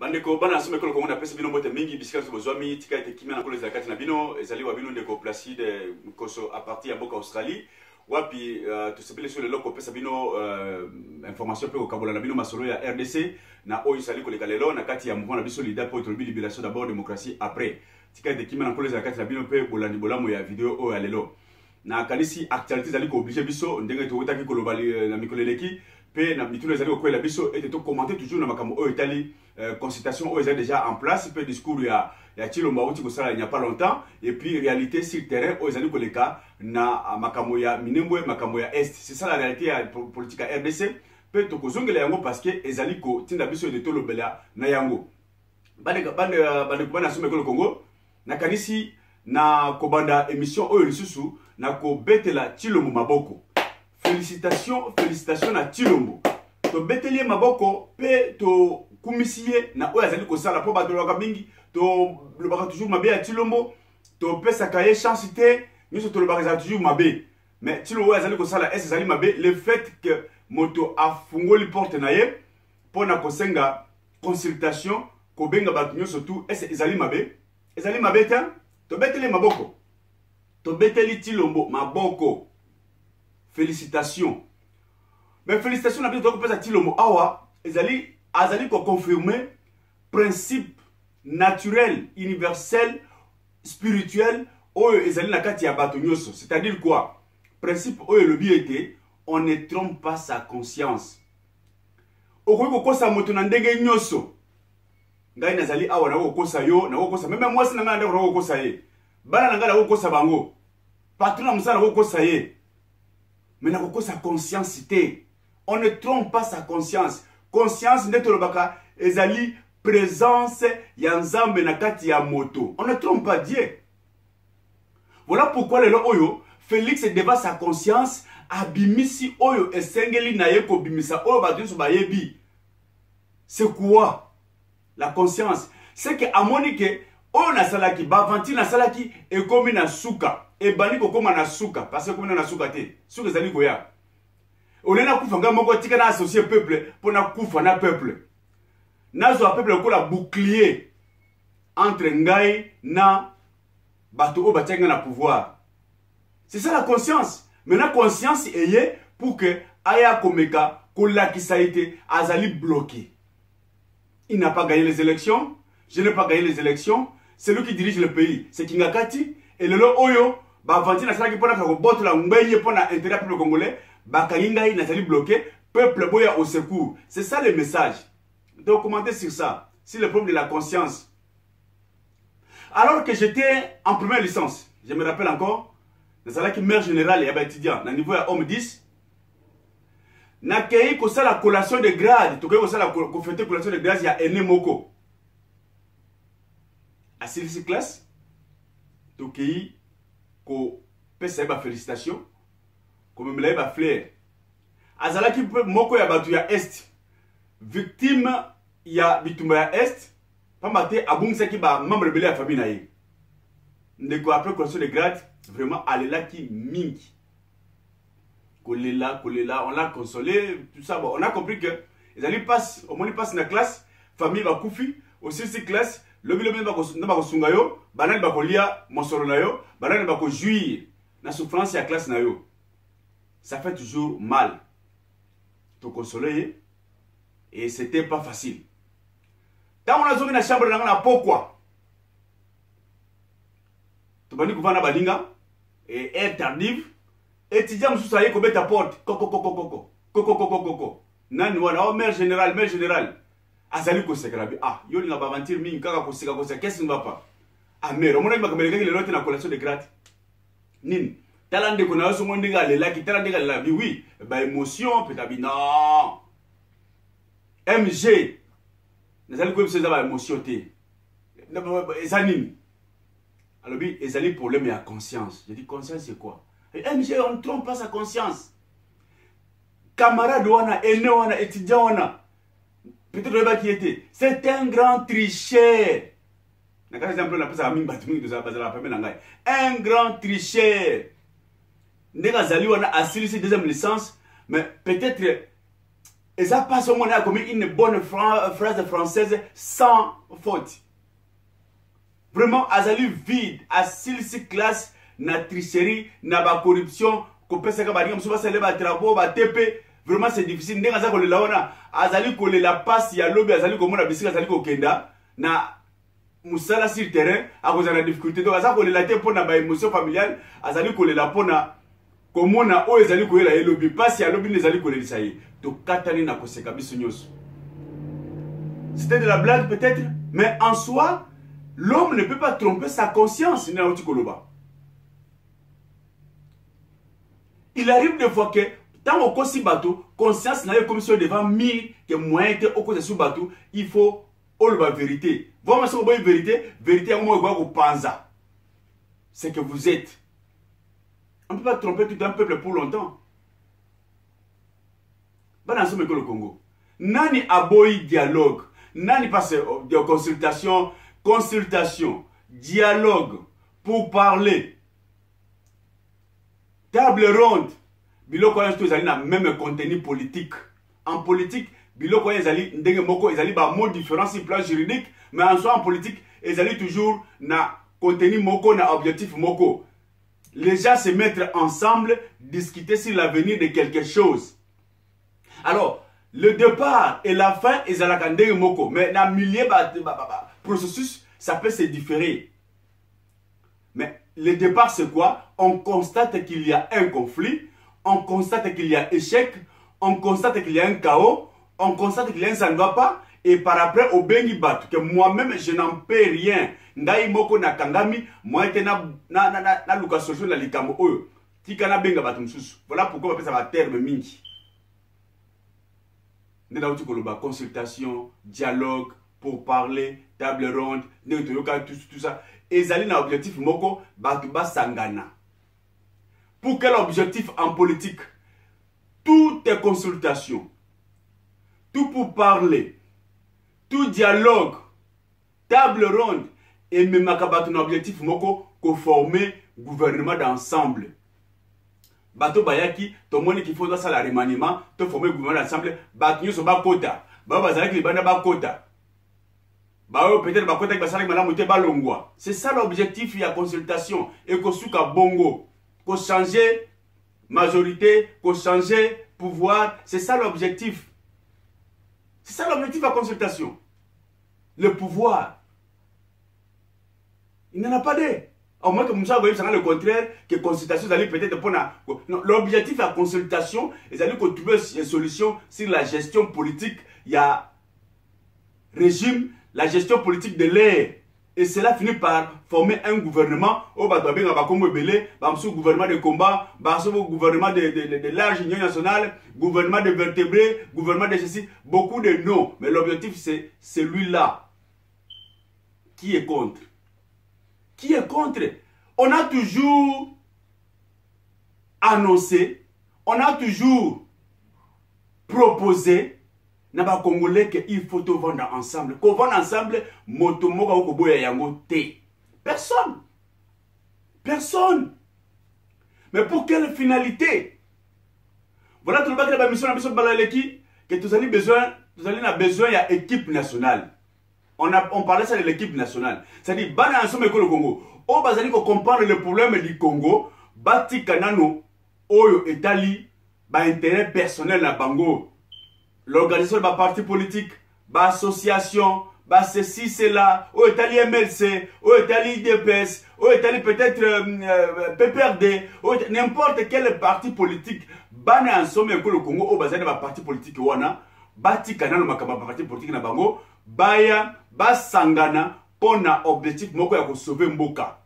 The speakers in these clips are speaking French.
Bandeko bana asome kolo kongo na pesa bino bote mingi bisika so bozwami tika ete kimia na kolo za kati na bino ezali wa bino ndeko Placide Koso a partir ya boka Australie wapi to sepele sur le loko pesa bino information pe ko kabola na bino masolo ya RDC na oyo sali ko lekalelo na kati ya mouvement na biso leader pour libération d'abord démocratie après tika ete kimia na kolo za kati na bino pe bolandi bolamo ya video oyo ya lelo na kanisi actualité zali ko obliger biso ndenge to wotaki ko lobali na mikoleleki pe na bitulu ezali ko la biso et to commenter toujours na makambo oyo etali consultation est déjà en place, peu discours il y a Chilomba il n'y a pas longtemps et puis réalité sur le terrain aux années que cas na makamoya minembwe makamoya est c'est ça la réalité politique à RDC peut to kozongela yango parce que ezali ko tinda biso de tolo bela na yango bande kubana sume ko Congo na kanisi na kobanda émission oyo lisusu na ko betela Chilombo maboko félicitations na Chilombo to betelie maboko pe to kumisiye na oyo azali kosala po bato lobaka mingi to lobaka toujours mabe ya Chilombo to pesa kaye chance te nyonso to lobaka toujours mabe mais Chilombo oyo azali kosala ezali mabe le fait que moto afungoli porte na ye po na kosenga consultation ko benga bato nyonso tu ezali mabe te to beteli maboko to beteli Chilombo maboko félicitations mais félicitations na biso to pesa Chilombo awa azali ko confirmer principe naturel, universel, spirituel oyo ezali na kati ya bato nyoso. C'est-à-dire quoi? Principe oyo le biete, on ne trompe pas sa conscience. Okoki kokosa moto na ndenge nyoso. Ngai nazali awa na kokosa yo, na kokosa même moi sina ngana ndeko na kokosa ye. Bana na ngana kokosa bango. Patron na musala kokosa ye. Mais na kokosa conscience te. On ne trompe pas sa conscience. Conscience neto lobaka ezali présence ya nzambe na kati ya moto. On ne trompe pas Dieu. Voilà pourquoi le oyo Félix devant sa conscience abimisi oyo esengeli na ye ko bimisa oyo batunso bayebi. C'est quoi la conscience? C'est que amonike oyo na salaki ba vanti na salaki e komi na suka e bani ko koma na suka parce que komi na suka te. Suka ezali koya. Olena kufa nga moko tika na associer peuple pour na kufa na peuple. Nazo a peuple ko la bouclier entre ngai na bato o batenga na pouvoir. C'est ça la conscience. Maintenant conscience eye pour que aya komeka ko la kisaite azali bloqué. Il n'a pas gagné les élections, je n'ai pas gagné les élections, c'est lui qui dirige le pays, c'est Kingakati et le oyo ba vanti na sala ki pona ko botola ngbenye pona intérêt peuple congolais. Bakalingai nazali bloqué, peuple boya au secours. C'est ça le message. Donc commentez sur ça. C'est le problème de la conscience. Alors que j'étais en première licence, je me rappelle encore, nazala ki mère générale et étudiant, na niveau ya homme 10, na kei ko sala collation de grade, to kei ko sala ko fêter collation de grade ya ene moko. A cette classe, to kei ko pesa ba félicitations. Comme me l'a flair. Azalaki moko ya batu ya est. Victime ya bitumba ya est. Pambate abungsaki ba membre belé ya famille na ye. Ndeko après collation de grade, vraiment alelaki mingi. Kolela, on l'a consolé, tout ça bon, on a compris que ils allaient passer au moins passe na classe, famille ba kufi, aussi cette classe, lobi ba ko sunga yo, banani ba ko lia mosolo na yo, banani ba ko jouir na souffrance ya classe na yo. Ça fait toujours mal. Te consoler et c'était pas facile. Quand on a joué dans la chambre, on a pourquoi? Tu vas dire que va balinga et est tardif. Étudiant sous ça y est comme ta porte. Coco. Nani wana oh mère général. Azali ko sekarabi. Ah, yo linga ba mentir mi kaka ko seka qu'est-ce qui ne va pas? Ah mère, on a dit que les notes na collation de grade. Nin. Talande ko na so mondinga lela ki talande la vie oui ba émotion peut-être non MG nazali ko bisa ba émotion te ezanini alors bi ezali problème ya conscience. Je dis conscience c'est quoi? Et MG on ne trompe pas sa conscience. Camarade wana ene wana étudiant wana peut-être ba qui était c'est un grand tricheur. Par exemple on appelle ça un grand tricheur. Ndega zali wana asili deuxième licence mais peut-être Et ça passe au monde comme une bonne phrase française sans faute. Vraiment, azali vide, à silsi classe, na tricherie, na ba corruption, qu'on ça ba ngam soba ba travaux, ba TP, vraiment c'est difficile. Ndenga za ko le laona, azali ko le la passe ya lobi azali ko mona bisika azali ko kenda na musala sur terrain à cause de la difficulté. Donc azali ko le la te pour na ba émotion familiale, azali ko le la pona komona o ezali ko la lobi passe ya lobi nezali ko le lisayi. To katani na koseka biso nyos. C'était de la blague peut-être, mais en soi l'homme ne peut pas tromper sa conscience. Il arrive des fois que, tant au kosi bateau, conscience n'a pas comme si devant mire, que moyen que au côté sous bateau, il faut la vérité. Voir si vous avez vérité, vérité à moi, vous panza. C'est que vous êtes. On ne peut pas tromper tout un peuple pour longtemps. Dans ce le Congo, nani aboyi dialogue, nani passe de consultation, dialogue, pour parler, table ronde, biloko ya tous na même contenu politique. En politique, biloko ya zali ndenge moko ezali ba mot différent sur plan juridique, mais en soi en politique, ezali toujours na contenu moko na objectif moko. Les gens se mettent ensemble, discuter sur l'avenir de quelque chose. Alors, le départ et la fin, ils ont ndenge moko, mais dans le milieu processus, ça peut se différer. Mais le départ, c'est quoi? On constate qu'il y a un conflit, on constate qu'il y a échec, on constate qu'il y a un chaos, on constate qu'il y a un ça ne va pas, et par après, au bengi bat, que moi-même, je n'en peux rien. Ndai moko na kangami, moi, je na luka social na likamo oyo. Tika na benga bat msusu. Voilà pourquoi on appelle ça un terme mingi. Consultation, dialogue, pour parler, table ronde, tout ça. Et ils ont un objectif moko, batuba sangana. Pour quel objectif en politique? Toutes les consultations, tout pour parler, tout dialogue, table ronde, et même un objectif moko, qu'on former gouvernement d'ensemble. Bato bayaki, tout le monde qui faut dans ça la remaniement, te former gouvernement d'ensemble, bato nyo so ba kota, ba bazalaki li bana ba kota. Ba peut-être ba kota ki basala malamu te ba longwa. C'est ça l'objectif de la consultation et ko suka bongo, ko changer majorité, ko changer pouvoir, c'est ça l'objectif. C'est ça l'objectif de la consultation. Le pouvoir. Il n'en a pas de. Au moins que Moussa voyez le contraire, que consultation, vous allez peut-être pour la. L'objectif de la consultation, vous allez trouver une solution sur la gestion politique. Il y a régime, la gestion politique de l'air. Et cela finit par former un gouvernement. Au gouvernement de combat, gouvernement de large union nationale, gouvernement de vertébrés, gouvernement de ceci, beaucoup de noms. Mais l'objectif, c'est celui-là. Qui est contre? Qui est contre? On a toujours annoncé, on a toujours proposé, n'a Congolais qu'il faut tout vendre ensemble. Qu'on vende ensemble, motomoga ou koboya yango te. Personne. Personne. Mais pour quelle finalité? Voilà tout le monde qui a mission la mission de Balaleki, que tous allez besoin il y a équipe nationale. On parlait ça de l'équipe nationale. C'est-à-dire, bana ensemble avec le Congo. On va comprendre le problème du Congo. Bati kanano, oyo etali, ba intérêt personnel na bango. L'organisation de parti politique, ba association, ba ceci, cela, oyo etali MLC, oyo etali IDPS, oyo etali peut-être PPRD, n'importe quel parti politique. Bana ensemble avec le Congo, on va ba parti politique wana, bati kanano makaba parti politique na bango. Baya basangana pona objectif moko ya ko sauver mboka.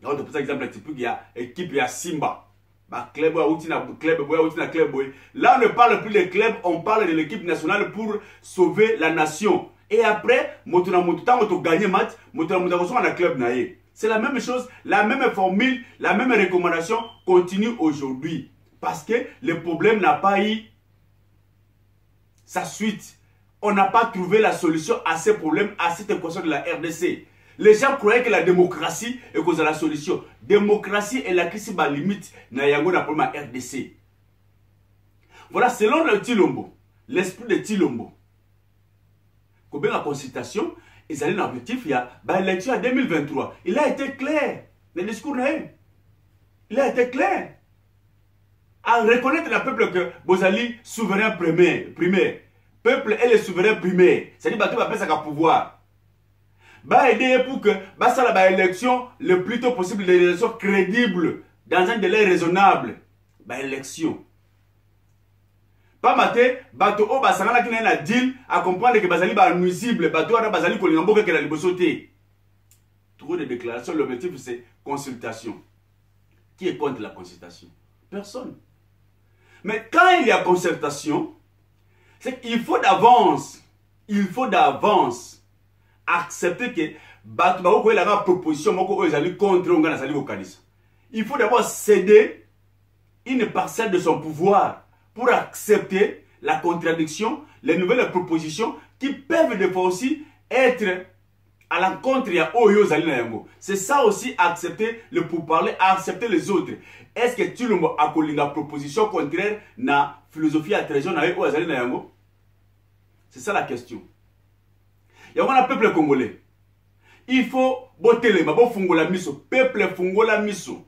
Donc pour exemple typique ya équipe ya Simba. Ba club ya uti na club boya uti na club boy. Là on ne parle plus de club, on parle de l'équipe nationale pour sauver la nation. Et après motuna motuta moto gagner match, motuna motuta ko na club na ye. C'est la même chose, la même formule, la même recommandation continue aujourd'hui parce que le problème n'a pas eu sa suite. On n'a pas trouvé la solution à ces problèmes, à cette équation de la RDC. Les gens croyaient que la démocratie est cause de la solution. Démocratie et la crise limite n'a pas problème à RDC. Voilà, selon le Tilombo, l'esprit de Tshilombo. Combien la consultation, ils allaient dans l'objectif, il y a l'élection en 2023. Il a été clair. Le discours, il a été clair. À reconnaître le peuple que Bozali, souverain primaire. Peuple est le souverain primaire. C'est-à-dire que tu vas faire ça pouvoir. Va aider pour que ça la élection le plus tôt possible, des élections crédibles, dans un délai raisonnable. Élection. Pas maté, bateau au basangana qui n'a deal à comprendre que Bazali est nuisible, bateau à Bazali qu'on a que la liberté. Trop de déclarations, l'objectif c'est consultation. Qui est contre la consultation? Personne. Mais quand il y a concertation, c'est qu'il faut d'avance, accepter que bateau la proposition contre il faut d'abord céder une parcelle de son pouvoir pour accepter la contradiction, les nouvelles propositions qui peuvent des fois aussi être à l'encontre de Oyo Zalinayango. C'est ça aussi, accepter le pourparler, accepter les autres. Est-ce que tu as une proposition contraire na philosophie à trésor na Oyo Zalinayango? C'est ça la question. Il y a un peuple congolais. Il faut botter les mains, fungola miso. Peuple fungola miso.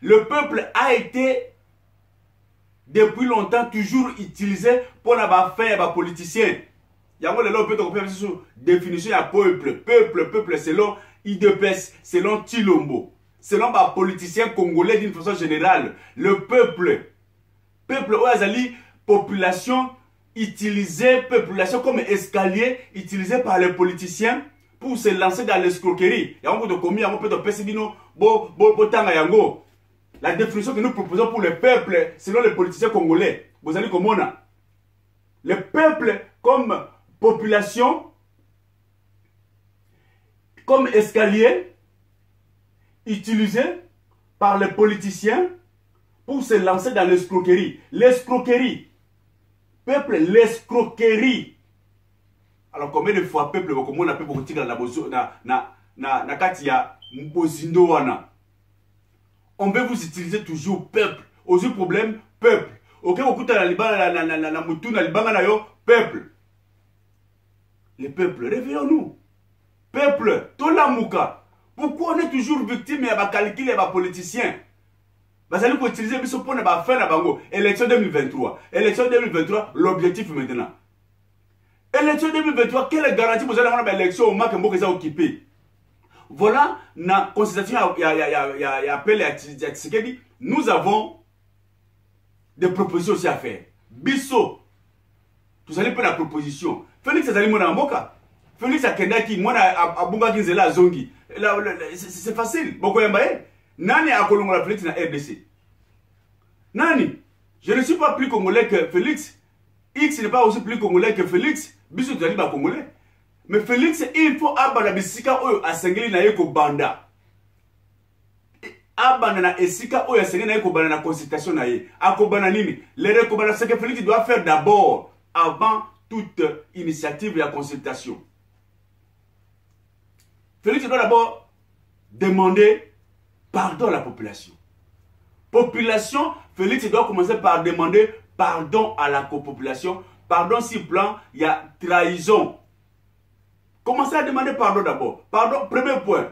Le peuple a été depuis longtemps toujours utilisé pour faire des politiciens. Il y a une définition de peuple. Peuple selon IDPS, selon Tshilombo, selon les politiciens congolais d'une façon générale. Le peuple. Peuple, population utilisée, population comme escalier, utilisée par les politiciens pour se lancer dans l'escroquerie. Il y a un peu de commis, il y a un peu de pessimino, la définition que nous proposons pour le peuple, selon les politiciens congolais, vous allez comme on a. Le peuple comme population, comme escalier, utilisé par les politiciens pour se lancer dans l'escroquerie. L'escroquerie. Peuple, l'escroquerie. Alors combien de fois peuple, comme on a pu beaucoup tirer na katia mbozindo wana. On veut vous utiliser toujours peuple. Aussi problème, peuple. Ok, vous écoutez la moutouna, peuple. Les peuples, réveillons-nous. Peuple, Tolamouka. Pourquoi on est toujours victime et à calculer les politiciens? Vous allez utiliser ce point de faire la bango. Élection 2023. Élection 2023, l'objectif maintenant. Élection 2023, quelle garantie vous allez avoir l'élection au moins que vous avez occupé? Voilà, la consultation il y a appelé à Tshisekedi. Nous avons des propositions aussi à faire. Bisso, vous allez prendre la proposition. Félix Azali Mona Mboka. Félix Akendaki, Mona Abunga Kinzela Zongi. C'est facile. Boko Yambaye. Nani a Kolongola Félix na RDC. Nani. Je ne suis pas plus congolais que Félix. X n'est pas aussi plus congolais que Félix. Bisso tu as dit pas congolais. Mais Félix, il faut abana bisika oyo asengeli na yeko banda. Abana na esika oyo asengeli na yeko banda na consultation na ye. Akobana nini? Les recommandations que Félix doit faire d'abord avant toute initiative et la consultation. Félix doit d'abord demander pardon à la population. Population, Félix doit commencer par demander pardon à la population. Pardon si plan, il y a trahison. Commencez à demander pardon d'abord. Pardon, premier point.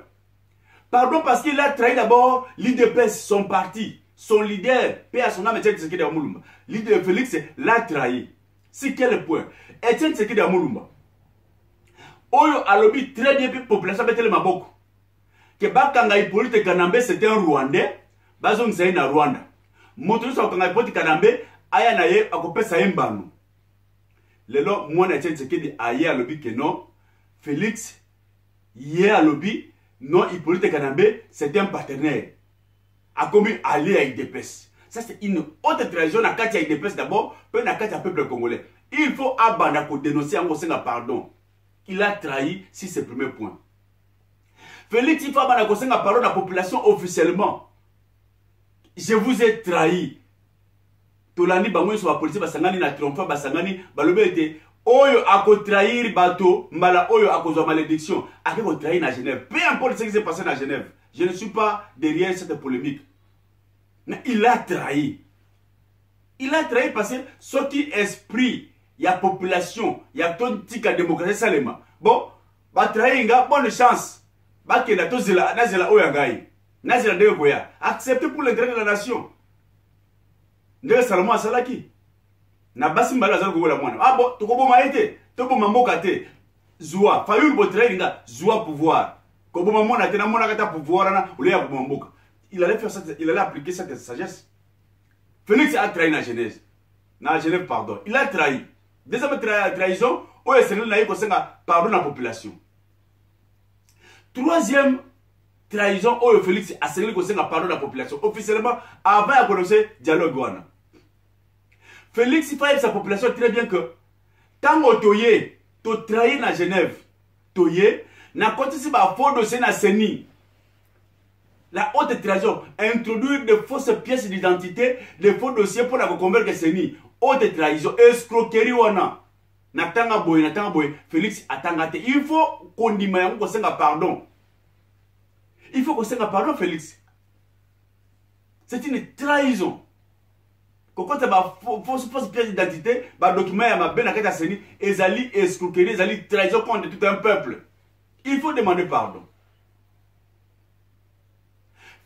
Pardon parce qu'il a trahi d'abord l'IDPS, son parti, son leader, paix à son âme, Etienne Tshisekedi Amulumba. Leader Félix l'a trahi. C'est quel point? Etienne Tshisekedi Amulumba. Oyo alobi très bien, puis population betele maboko. Que Bakanga Hippolyte Kanambe c'était un Rwandais, Bazong Zaï na Rwanda. Moto so Bakanga Hippolyte Kanambe, aya na ye akopesa yembano. Lelo mwana Etienne Tshisekedi aye alobi que non. Félix, hier à lobby, non, Hippolyte Kanambe, c'était un partenaire. A commis allié à IDPS. Ça, c'est une autre trahison à Katia IDPS d'abord, puis à Katia peuple congolais. Il faut abandonner, dénoncer en Gosenga pardon. Il a trahi, si c'est le premier point. Félix, il faut abandonner Gosenga pardon à la population officiellement. Je vous ai trahi. Tolani Bamoué sur la police, Basangani, na triomphant, Basangani, Balobé était. Oyo ako trahir bateau, mbala oyo ako zo malédiction, ako trahir na Genève. Peu importe ce qui s'est passé à Genève, je ne suis pas derrière cette polémique. Mais il a trahi. Il a trahi parce que ce qui esprit il y a population, il y a ton tika démocratie salema. Bon, ba trainga bonne chance. Ba ke na to zela na zela oyangai. Na zela de goya. Accepter pour l'intérêt de la nation. Ndele Salomon asalaki. Na basi mbala za ko la mwana. Ah bon, to ko boma ete, to boma mboka te. Zoua, Fayoul bo trainga, zoua pouvoir. Ko boma mona te na mona kata pouvoir na ole ya boma mboka. Il allait faire ça, il allait appliquer cette sagesse. Félix a trahi la Genèse. Na Genève, pardon. Il a trahi. Deuxième trahison, pardon à la population. Troisième trahison, Félix a pardon à la population. Officiellement, avant de commencer le dialogue. Félix il fait sa population très bien que tant que tu as trahi na Genève, tu as continué à faux dossier na CENI. La haute trahison, introduire de fausses pièces d'identité, de faux dossiers pour la convaincre CENI. Haute trahison, escroquerie wana. Natanga boy, Félix atanga te. Il faut qu'on dise pardon. Il faut qu'on dise pardon, Félix. C'est une trahison. Quand tu as fausse pièce d'identité, le document est bien à CENI, ezali escroquerie, ezali trahison contre tout un peuple. Il faut demander pardon.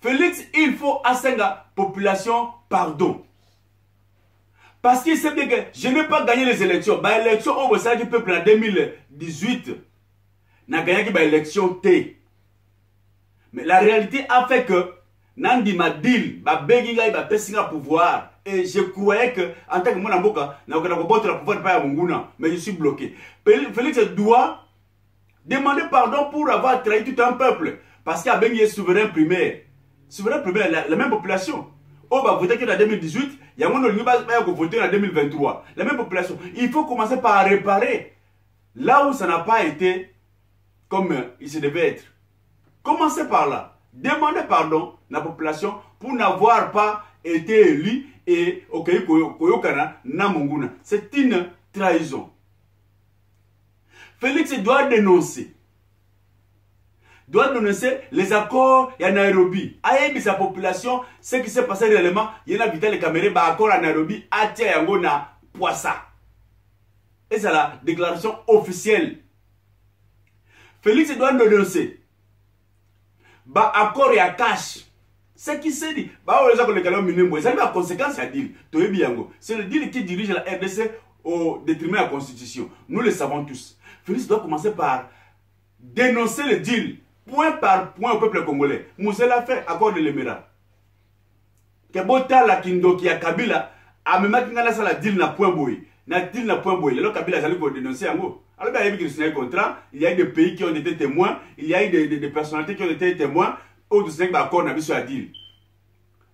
Félix, il faut à la population pardon. Parce qu'il sait bien que je n'ai pas gagné les élections. Les élections au sein du peuple en 2018 n'a gagné que les élections T. Mais la réalité a fait que Nandi m'a dit, il va passer le pouvoir. Et je croyais que, en tant que mon avocat, je n'ai pas le pouvoir de Munguna, mais je suis bloqué. Félix doit demander pardon pour avoir trahi tout un peuple. Parce qu'il y a bien souverain primaire. Souverain primaire, la même population. On va voter en 2018, il y a un monde qui va voter en 2023. La même population. Il faut commencer par réparer là où ça n'a pas été comme il se devait être. Commencez par là. Demandez pardon à la population pour n'avoir pas été élu et Koyokana Namunguna. C'est une trahison. Félix doit dénoncer. Doit dénoncer les accords à Nairobi. Aïe, sa population, ce qui s'est passé réellement, il y a Vital Kamere, accord à Nairobi, à Tiangona, Poissa. Et c'est la déclaration officielle. Félix doit dénoncer. Accord et à cash. Ce qui s'est dit, c'est la conséquence à dire. C'est le deal qui dirige la RDC au détriment de la Constitution. Nous le savons tous. Félix doit commencer par dénoncer le deal. Point par point au peuple congolais. Moussel l'a fait, accord de l'Émirat. Que Bota la Kindoki à Kabila, a même pas la deal na point boy. Na deal na point boy. Alors Kabila a dénoncé en gros. Alors il y a un contrat, il y a des pays qui ont été témoins, il y a des personnalités qui ont été témoins, au dessus de l'accord n'a sur la deal.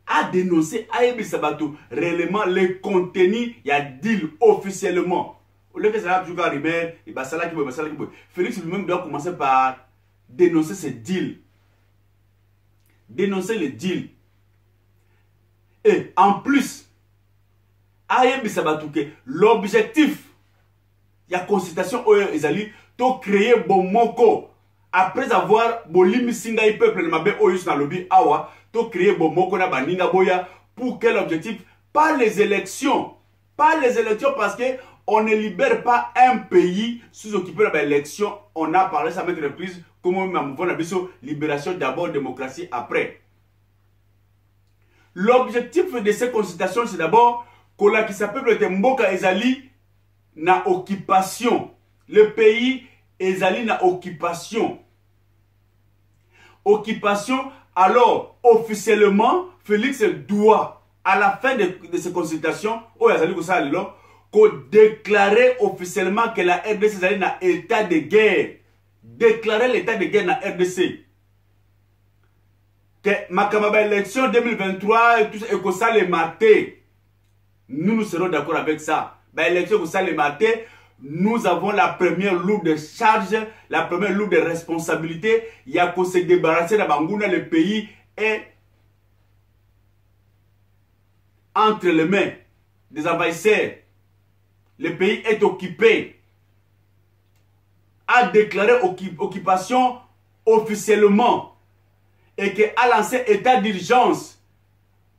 A dénoncé, a émis Sabato, réellement le contenu, il y a deal officiellement. Au lieu que ça va toujours arriver, il va s'aller qui va s'aller qui va. Félix lui-même doit commencer par dénoncer ce deal. Dénoncer le deal. Et en plus, Ayebi Sabatouke, l'objectif, il y a consultation au Ezali, to créer bon moko. Après avoir bolimi singa i peuple le mabe oyus na lobby awa, to créer bon moko na baninga boya. Pour quel objectif? Pas les élections. Pas les élections parce que on ne libère pas un pays sous-occupé de l'élection. On a parlé ça mettre reprise. Comment on a vu libération d'abord, démocratie après. L'objectif de ces consultations, c'est d'abord que la qui s'appelle Mboka Ezali na occupation. Le pays Ezali na occupation. Occupation, alors officiellement, Félix doit, à la fin de ces consultations, déclarer officiellement que la RDC Ezali na état de guerre. Déclarer l'état de guerre na RDC. Que Makamaba élection 2023 et tout ça, et que ça les maté. Nous serons d'accord avec ça. L'élection que ça les maté, nous avons la première lourde charge, la première lourde responsabilité. Il y a qu'à se débarrasser de Bangouna, le pays est entre les mains des envahisseurs. Le pays est occupé. A déclaré occupation officiellement et qui a lancé état d'urgence,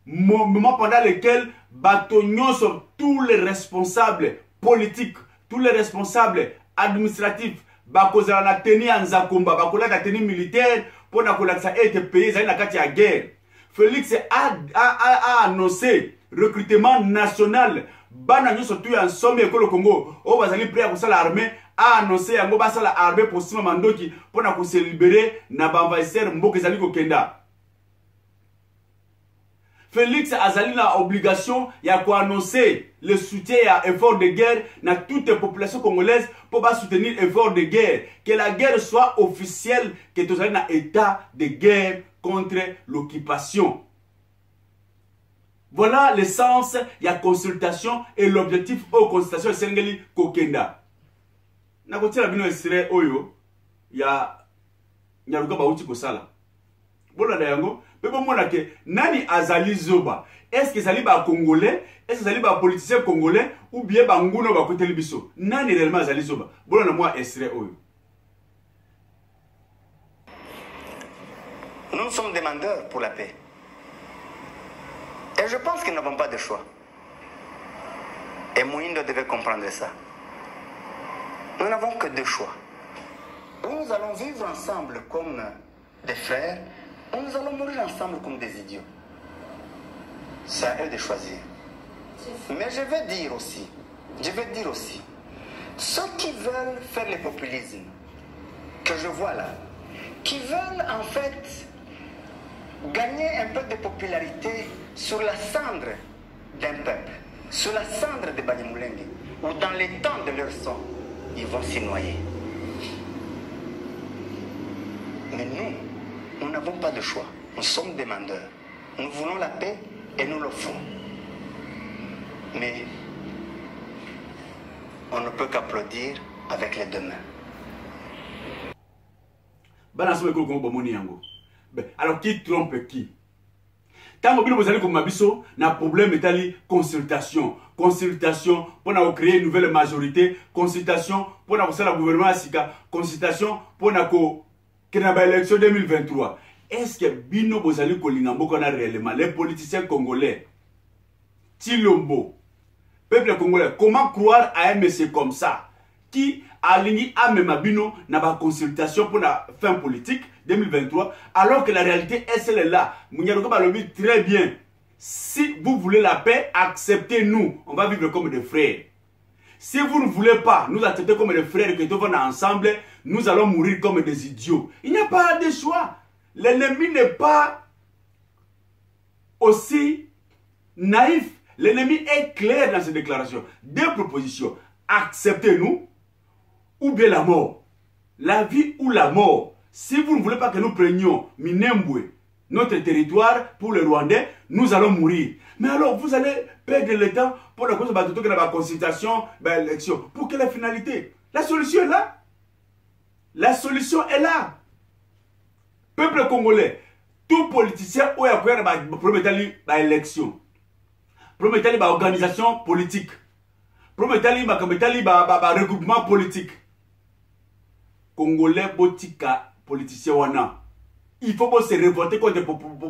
moment pendant lequel bâtonnons sur tous les responsables politiques, tous les responsables administratifs bakozala na tenue en Zakomba, bakola na tenue militaire pour na kolakisa été payé na kati ya guerre. Félix a annoncé recrutement national. Bana nyo surtout en somme ekolo Congo. O bazali prêt à kusala armée a annoncé yango basala armée pour sima mandoki pour na se libérer na banvaisser mboka ezali kokenda. Félix azali na obligation ya ko annoncer le soutien à effort de guerre na toute la population congolaise pour soutenir effort de guerre, que la guerre soit officielle, que tu sois dans état de guerre contre l'occupation. Voilà le sens de la consultation et l'objectif de la consultation de Sengeli Kokenda. Na kotia la bino esire oyo ya nyaruka bauti kosala. Bola da yango Pebo mona ke nani azali zoba? Est-ce que zali ba congolais? Est-ce que zali ba politicien congolais ou bien ba nguno ba koteli biso? Nani réellement azali zoba? Bola na moi esire oyo. Nous sommes demandeurs pour la paix. Et je pense que nous n'avons pas de choix. Et Mouindo devait comprendre ça. Nous n'avons que deux choix. Ou nous allons vivre ensemble comme des frères, ou nous allons mourir ensemble comme des idiots. C'est à eux de choisir. Mais je vais dire aussi, ceux qui veulent faire le populisme, que je vois là, qui veulent en fait gagner un peu de popularité sur la cendre d'un peuple, sur la cendre de Banyamulenge, ou dans les temps de leur sang, ils vont s'y noyer. Mais nous n'avons pas de choix. Nous sommes demandeurs. Nous voulons la paix et nous l'offrons. Mais on ne peut qu'applaudir avec les deux mains. Alors qui trompe qui? Tant que vous allez comme Mabiso, na problème est consultation. Consultation pour créer une nouvelle majorité. Consultation pour faire le gouvernement Sika. Consultation pour que na élection 2023. Est-ce que Bino Bozali Kolingambo qu'on a réellement les politiciens congolais, Tilombo, peuple congolais, comment croire à un monsieur comme ça qui a ligné à même Bino na ba consultation pour la fin politique 2023 alors que la réalité est celle-là. Mouniaruka balobi très bien. Si vous voulez la paix, acceptez-nous. On va vivre comme des frères. Si vous ne voulez pas nous accepter comme des frères que nous venons ensemble, nous allons mourir comme des idiots. Il n'y a pas de choix. L'ennemi n'est pas aussi naïf. L'ennemi est clair dans ses déclarations. Deux propositions. Acceptez-nous ou bien la mort. La vie ou la mort. Si vous ne voulez pas que nous prenions Minembwe, notre territoire pour les Rwandais, nous allons mourir. Mais alors, vous allez perdre le temps pour la consultation, l'élection. Pour quelle finalité? La solution est là. La solution est là. Peuple congolais, tout politicien ou promettait l'élection, promettait l'organisation politique, promettait regroupement politique. Congolais botika politicien wana. Il faut se révolter contre les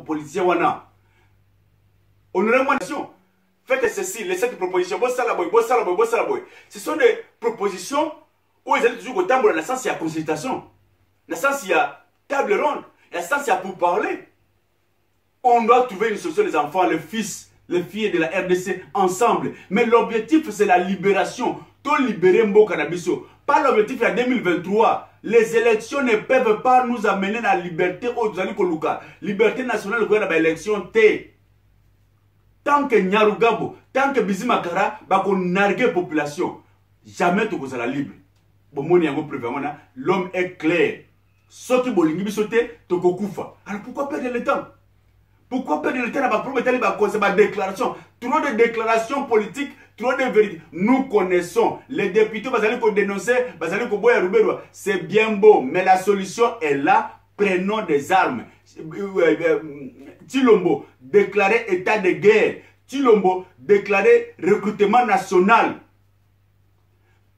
politiciens wana. Honorez-moi nation. Faites ceci, les 7 propositions. Ce sont des propositions où ils allaient toujours au temps dans le sens il y a consultation. Dans le sens il y a table ronde. Dans le sens il y a pour parler. On doit trouver une solution les enfants, les fils, les filles de la RDC ensemble. Mais l'objectif c'est la libération. Tout libérer Mboka Nabiso. Pas l'objectif en 2023. Les élections ne peuvent pas nous amener à la liberté au Koluka. Liberté nationale dans l'élection T. Tant que Nyarugabo, tant que Bizimakara, on nargue la population. Jamais tu la libre. L'homme est clair. Ceux qui bolingi bisoté, tu kokufa. Alors pourquoi perdre le temps? Pourquoi perdre le temps à promettre ma déclaration? Trop de déclarations politiques, trop de vérités. Nous connaissons. Les députés, ils dénoncer, c'est bien beau, mais la solution est là. Prenons des armes. Tilombo, déclarer état de guerre. Tilombo, déclarer recrutement national.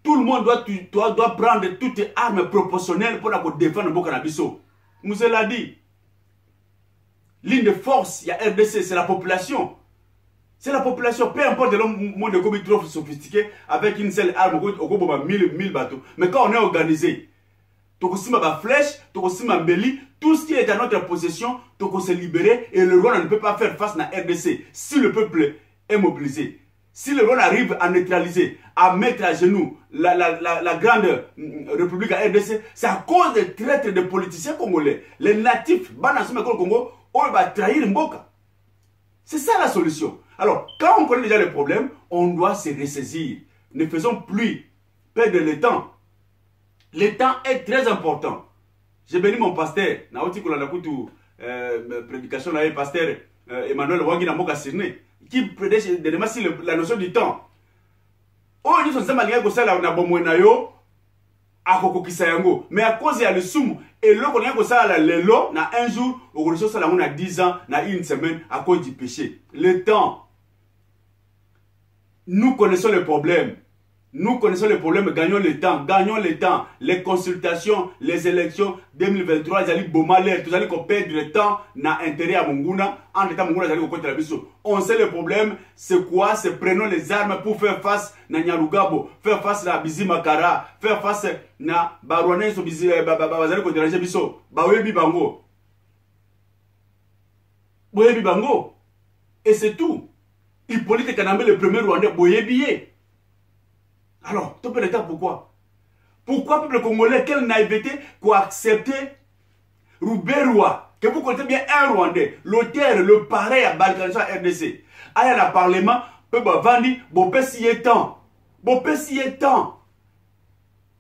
Tout le monde doit prendre toutes les armes proportionnelles pour défendre Mboka Nabiso. Moussé l'a dit. Ligne de force, il y a RDC, c'est la population. C'est la population, peu importe le monde de Kobe trop sophistiqué, avec une seule arme, on a 1000 bateaux. Mais quand on est organisé, Tokosima ba flèche, Tokosima mbeli, tout ce qui est à notre possession, Toko se libérer et le Rwanda ne peut pas faire face à la RDC si le peuple est mobilisé. Si le Rwanda arrive à neutraliser, à mettre à genoux la grande république à RDC, c'est à cause des traîtres des politiciens congolais. Les natifs, Banasuma Congo, on va trahir Mboka. C'est ça la solution. Alors, quand on connaît déjà les problèmes, on doit se ressaisir. Ne faisons plus perdre le temps. Le temps est très important. J'ai béni mon pasteur. Naoti Kolanda Kutu, prédication là, pasteur Emmanuel Wangina Moka Sirne, qui prêche la notion du temps. Oh, nous sommes malgré que ça là, on a bon moyen akoko kisayango. Mais à cause il y a le soum et le qu'on a que ça là, le lot, na un jour, au religieux ça là, on a 10 ans, na une semaine à cause du péché. Le temps. Nous connaissons les problèmes. Nous connaissons les problèmes, gagnons le temps, les consultations, les élections 2023, ils allaient bomber, tout allez qu'on perd le temps, n'a intérêt à Munguna, en état Munguna, ils allaient contre la biso. On sait le problème, c'est quoi? C'est prenons les armes pour faire face à Nyarugabo, faire face à Bizimakara, faire face à Barouane, Bazali contre la biso, Bawebi Bango. Bawebi Bango. Et c'est tout. Hippolyte Kanambe, le premier Rwandais, Boyebiye. Alors, tout peut l'État, pourquoi? Pourquoi, peuple congolais, quelle naïveté pour accepter Rouberwa, que vous connaissez bien un Rwandais, l'auteur, le pareil à Balkanisha RDC. Aïe à la Parlement, peuple Vandi, Bopé s'y est temps. Bopé s'y est temps.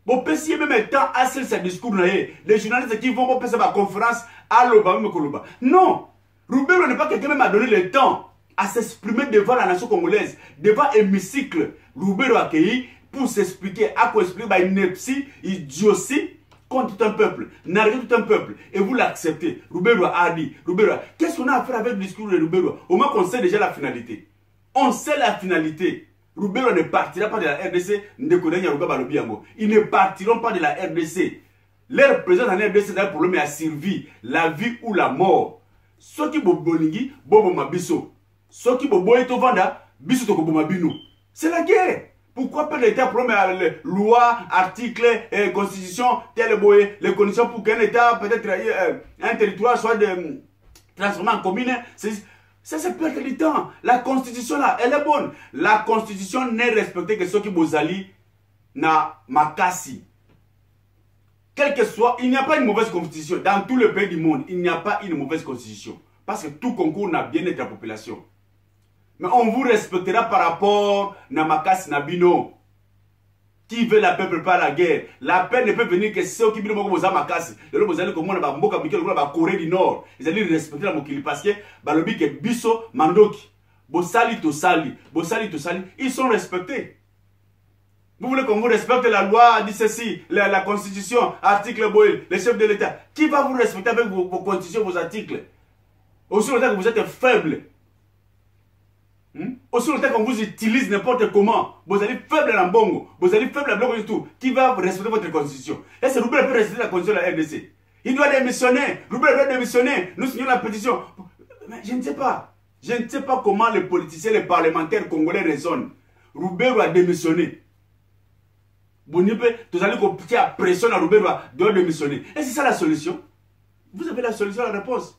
Bopé s'y est même temps à ce discours. Les journalistes qui vont faire ma conférence à l'Obama. Non, Rouberwa n'est pas quelqu'un même à donner le temps à s'exprimer devant la nation congolaise, devant hémicycle. Rouberwa accueilli pour s'expliquer, à quoi expliquer une ineptie, idiotie contre tout un peuple, narguer tout un peuple, et vous l'acceptez. Rouberwa a dit, Rouberwa, qu'est-ce qu'on a à faire avec le discours de Rouberwa? Au moins qu'on sait déjà la finalité. On sait la finalité. Rouberwa ne partira pas de la RDC, ils ne partiront pas de la RDC. Leur présence en RDC, c'est un problème à survie, la vie ou la mort. Ceux qui bobolingi, bobo mabiso. Ceux qui boboye to vanda, biso to kobomabino. C'est la guerre. Pourquoi peut l'État promet les lois, articles, constitution, les conditions pour qu'un État, peut-être un territoire soit transformé en commune? Ça, c'est perdre du temps. La constitution là, elle est bonne. La constitution n'est respectée que ceux qui bozali na makasi. Quel que soit, il n'y a pas une mauvaise constitution. Dans tous les pays du monde, il n'y a pas une mauvaise constitution. Parce que tout concours n'a bien être la population. Mais on vous respectera par rapport à Makasi Nabino. Qui veut la paix prépare la guerre. La paix ne peut venir que ceux qui veulent Makasi. Vous allez comme on a Corée du Nord. Ils allaient respecter la Mokili parce que Balobi que Bisso Mandoki. Bosali Tosali. Bosali Tosali. Ils sont respectés. Vous voulez qu'on vous respecte la loi, dit ceci, la constitution, article Boyle, les chefs de l'État. Qui va vous respecter avec vos constitutions, vos articles? Aussi longtemps que vous êtes faible. Aussi longtemps qu'on vous utilise n'importe comment, vous allez faible en bongo, vous allez faible en bloc et tout. Qui va respecter votre constitution? Est-ce que Rouberwa peut respecter la constitution de la RDC? Il doit démissionner. Rouberwa doit démissionner. Nous signons la pétition. Mais je ne sais pas. Je ne sais pas comment les politiciens, les parlementaires congolais raisonnent. Rouberwa a démissionné. Bonipe, vous allez compliquer la pression à Rouberwa doit démissionner. Et c'est ça la solution? Vous avez la solution, la réponse.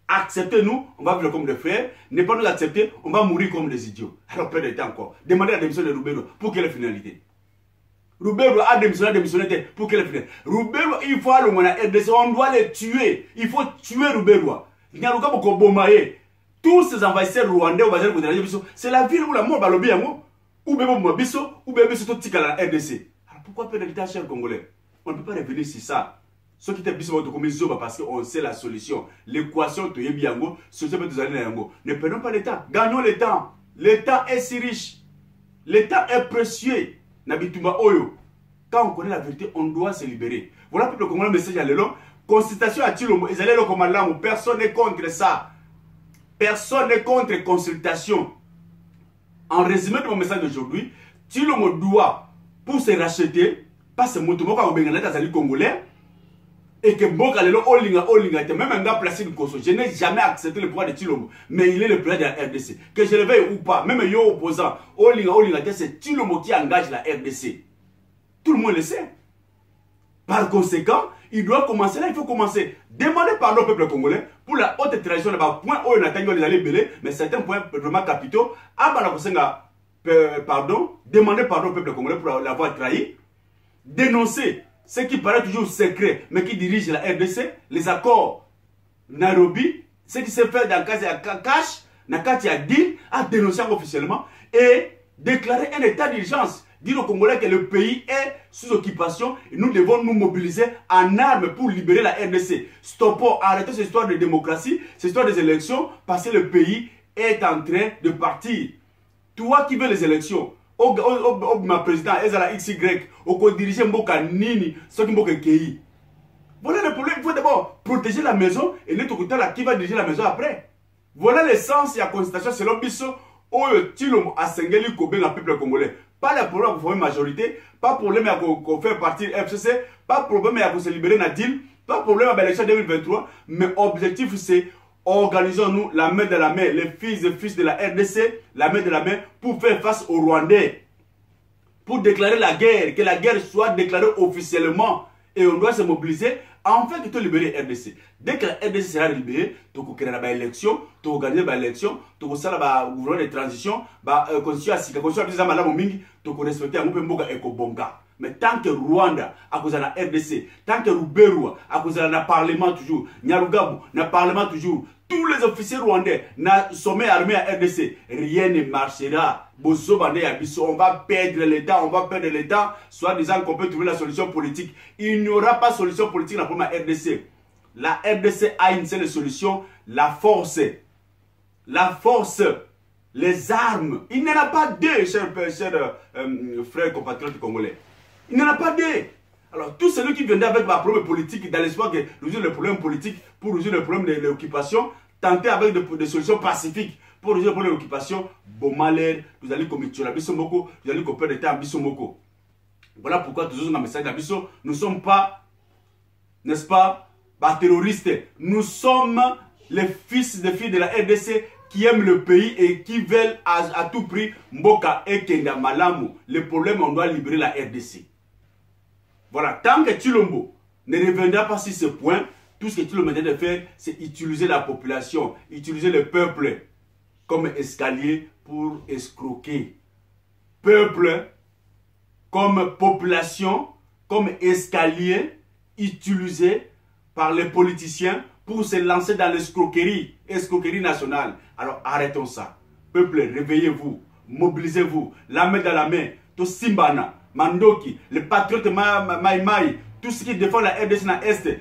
Acceptez-nous, on va vivre comme des frères. Ne pas nous accepter, on va mourir comme des idiots. Alors, peu de temps encore. Demandez la démission de Rouberwa. Pour quelle finalité? Rouberwa a démissionné pour quelle finalité? Rouberwa, il faut aller à RDC, on doit les tuer. Il faut tuer Rouberwa. Il n'y a pas beaucoup de tous ces envahisseurs rwandais, c'est la ville où la mort va le bien. Ou bien Bisso, ou bien Bisso, tout à la RDC. Alors, pourquoi peu de l'État cher congolais? On ne peut pas revenir sur ça. Ceux qui te parce qu'on sait la solution. L'équation, tu es bien, ne prenons pas le temps. Gagnons le temps. Le temps est si riche. Le temps est précieux. Nabitumba Oyo. Quand on connaît la vérité, on doit se libérer. Voilà pour le Congolais message à l'élan. Consultation à Tilombo. Personne n'est contre ça. Personne n'est contre consultation. En résumé de mon message d'aujourd'hui, Tilombo doit, pour se racheter, pas ce mot, Congolais, et que Mboka Lelo Olinga, même un gars placé de Koso, je n'ai jamais accepté le pouvoir de Tshilombo, mais il est le président de la RDC. Que je le veuille ou pas, même yo opposant, Olinga, c'est Tshilombo qui engage la RDC. Tout le monde le sait. Par conséquent, il doit commencer là, il faut commencer. Demander pardon au peuple congolais pour la haute trahison, point où on a les allées belés, mais certains points vraiment capitaux. Pardon, demander pardon au peuple congolais pour l'avoir trahi. Dénoncer ce qui paraît toujours secret, mais qui dirige la RDC, les accords Nairobi, ce qui s'est fait dans le cas de Cash, dans le cas de Deal, à dénoncer officiellement et déclarer un état d'urgence. Dire aux Congolais que le pays est sous occupation et nous devons nous mobiliser en armes pour libérer la RDC. Stoppons, arrêtez cette histoire de démocratie, cette histoire des élections, parce que le pays est en train de partir. Toi qui veux les élections, ma président, Ezala XY, au diriger Mboka Nini, ce qui Mboka Kei. Voilà le problème, il faut d'abord protéger la maison et l'autre côté là qui va diriger la maison après. Voilà l'essence et la constatation selon Bisso, où Tshilombo a sengeli Kobe dans le peuple congolais. Pas de problème pour une majorité, pas de problème à faire partir FCC, pas de problème à se libérer dans deal, pas de problème à l'élection 2023, mais l'objectif c'est organisons-nous la main de la main, les fils et fils de la RDC, la main de la main pour faire face aux Rwandais, pour déclarer la guerre, que la guerre soit déclarée officiellement et on doit se mobiliser afin de libérer la RDC. Dès que la RDC sera libérée, tu vas créer une élection, tu vas organiser une élection, tu vas faire un gouvernement de transition, tu vas respecter un groupe Mboka Ekobonga. Mais tant que Rwanda, à cause de la RDC, tant que Ruberua, à cause de la Parlement toujours, Nyarugabu, na Parlement toujours, tous les officiers rwandais, na sommet armé à RDC, rien ne marchera. On va perdre l'État, soit disant qu'on peut trouver la solution politique. Il n'y aura pas de solution politique dans la RDC. La RDC a une seule solution, la force. La force, les armes. Il n'y en a pas deux, chers frères compatriotes congolais. Il n'y en a pas deux. Alors, tous ceux qui viennent avec ma problème politique, dans l'espoir de résoudre le problème politique, pour résoudre le problème de l'occupation, tenter avec des solutions pacifiques pour résoudre le problème de l'occupation, bon malheur, vous allez commettre la Bissomoko, vous allez copier le temps à Bissomoko. Voilà pourquoi toujours dans le message d'Abisso, nous ne sommes pas, n'est-ce pas, terroristes. Nous sommes les fils et filles de la RDC qui aiment le pays et qui veulent à tout prix Mboka et Kenda Malamu. Le problème, on doit libérer la RDC. Voilà, tant que Tshilombo ne reviendra pas sur ce point, tout ce que Tshilombo est de faire, c'est utiliser la population, utiliser le peuple comme escalier pour escroquer. Peuple comme population, comme escalier utilisé par les politiciens pour se lancer dans l'escroquerie, escroquerie nationale. Alors arrêtons ça. Peuple, réveillez-vous, mobilisez-vous, la main dans la main, tout Simbana, Mandoki, les patriotes Maïmaï, tout ce qui défend la RDC dans l'Est,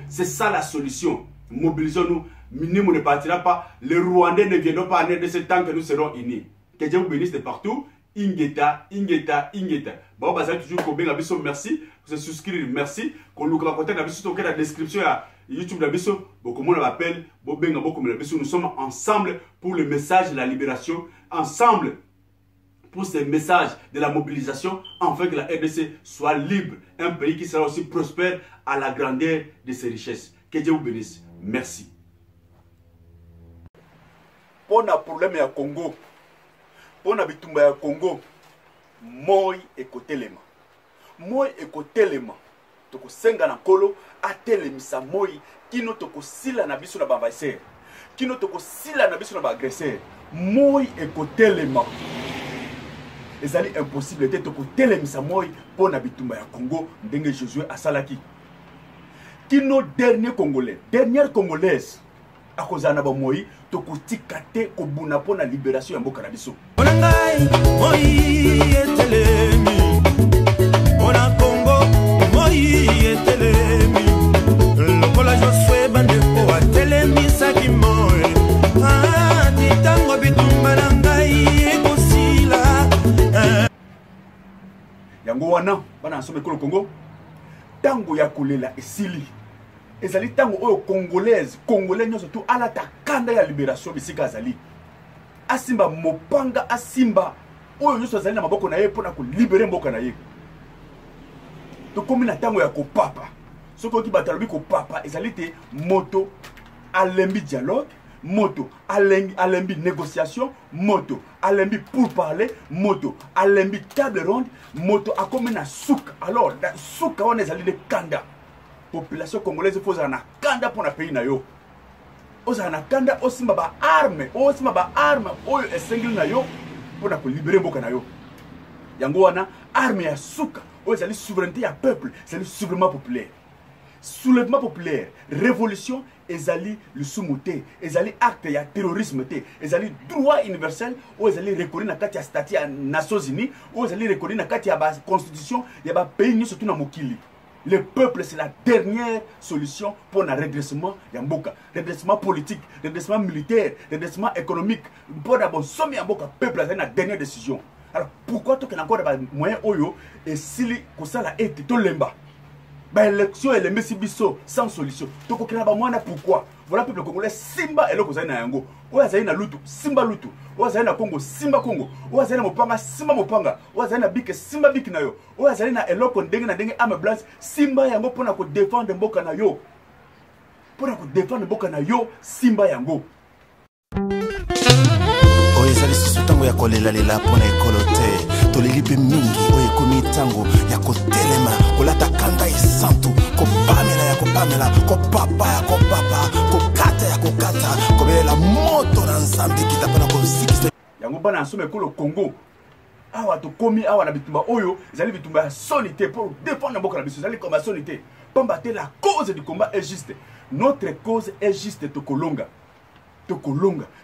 c'est ça la solution. Mobilisons-nous, Minimo ne partira pas, les Rwandais ne viendront pas en RDC tant que nous serons unis. Que Dieu vous bénisse de partout. Ingeta. Bon, bah, toujours Kobe Nabiso, merci. Vous êtes souscrire, merci. Qu'on nous contacte Nabiso, dans la description à YouTube Nabiso. Bon, comme on l'appelle, nous sommes ensemble pour le message de la libération, ensemble pour ce message de la mobilisation, afin que la RDC soit libre, un pays qui sera aussi prospère à la grandeur de ses richesses. Que Dieu vous bénisse. Merci. Pour le problème à Congo, pour le bitumba ya Congo, moi ekotelema. Moi ekotelema. Toko senga na kolo atelemisa moi kino toko sila na biso na ba envahisseur. Kino toko sila na biso na ba agresseur. Moi ekotelema. Ezali impossible te toko telemisa moi pour na bitumba ya Congo ndenge Josué asalaki. Kino dernier Congolais, dernière Congolaise. A cause de moi, toko tikate ko buna pour la libération ya mboka na biso. Onangai moi etelemi. Ona Congo moi etelemi. Lokola Josué bandeko atelemi saki moi. Ah titango bitumba nangai ekosila. Yango wana bana nsome ko Congo. Tango ya kolela esili. Ezali tango oyo congolais nyoso tout ala takanda ya libération bisika azali. Asimba mopanga asimba oyo nyoso azali na maboko na ye pona ko libérer mboka na ye. to komi na tango ya ko papa soko ki batalobi ko papa ezali te moto alembi dialogue moto alembi négociation moto alembi pour parler moto alembi table ronde moto akomi na souka. Alors souka wana ezali de kanda population congolaise faut na kanda pour na pays na yo oza na kanda osimba ba arme oyo esengeli na yo pour na ko libérer mboka na yo yango wana arme ya souka oyo ezali souveraineté ya peuple ezali soulèvement populaire. Soulèvement populaire, révolution, ezali le soumouté, ezali acte ya terrorisme té, ezali droit universel, ou ezali reconnu na kati ya statut ya Nations Unies, ou ezali reconnu na kati ya ba constitution, ya ba pays surtout na mokili. Le peuple c'est la dernière solution pour le redressement ya mboka, redressement politique, redressement militaire, redressement économique. Pour d'abord sommet ya mboka, peuple c'est la dernière décision. Alors pourquoi toi qu'il encore des moyens oyo et sili kosala ete to lemba? Bah élection et les messi biso sans solution. Donc pourquoi? Voilà peuple congolais simba et le kozai na yango. Oya zai na lutu simba lutu. Oya zai na Congo simba Congo. Oya zai na mopanga simba mopanga. Oya zai na bike simba bike na yo. Oya zai na eloko ndenge na ndenge ame blanche simba yango pona ko défendre mboka na yo. Pona ko défendre mboka na yo simba yango. Oya zali sutango ya kolela lela pona ekolote. Toleli pe mingi oye komi tango ya kotelema kolata kanda isantu kopamela ya kopamela kopapa ya kopapa kokata ya kokata kobelela moto na nzambe kitapana kosikisa yango bana nsome kolo Congo awa to komi awa na bitumba oyo ezali bitumba ya sonité pour défendre mboka na biso ezali comme sonité pamba te la cause du combat est juste, notre cause est juste tokolonga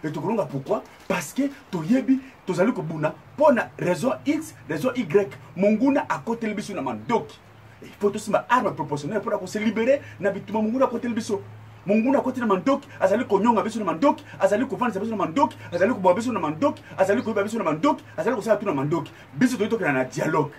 et tokolonga pourquoi? Parce que toyebi tozali kobuna pona raison X raison Y monguna à côté biso na mandoki il faut aussi ma arme proportionnelle pour se libérer na bituma monguna à côté biso monguna à côté na mandoki azali konyonga biso na mandoki azali kovanisa biso na mandoki azali koboba biso na mandoki azali koyeba biso na mandoki azali kosala tout na mandoki biso toyitokela na dialogue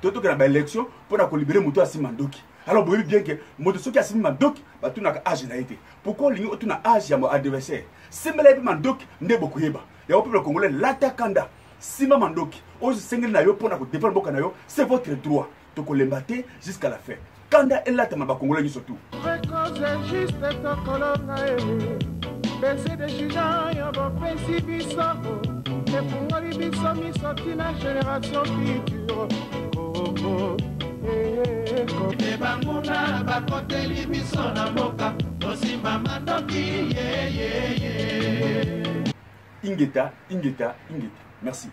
toyitokela ba élection pour ko libérer moto asi mandoki. Alors vous voyez bien que moto soki asimi mandoki batu na âge na été pourquoi lingi otu na âge ya mo adversaire simela epi mandoki nde bokoyeba ya peuple congolais latakanda simba mandoki oyo sengeli na yo pona ko défendre mboka na yo c'est votre droit to kolemba te jusqu'à la fin kanda elatama ba congolais surtout juste to kolonga bese de china ya bo principe sabo te fungoli biso misoti na génération future Congo banguna bakoteli biso na mboka osimba mandoki Ingeta. Merci.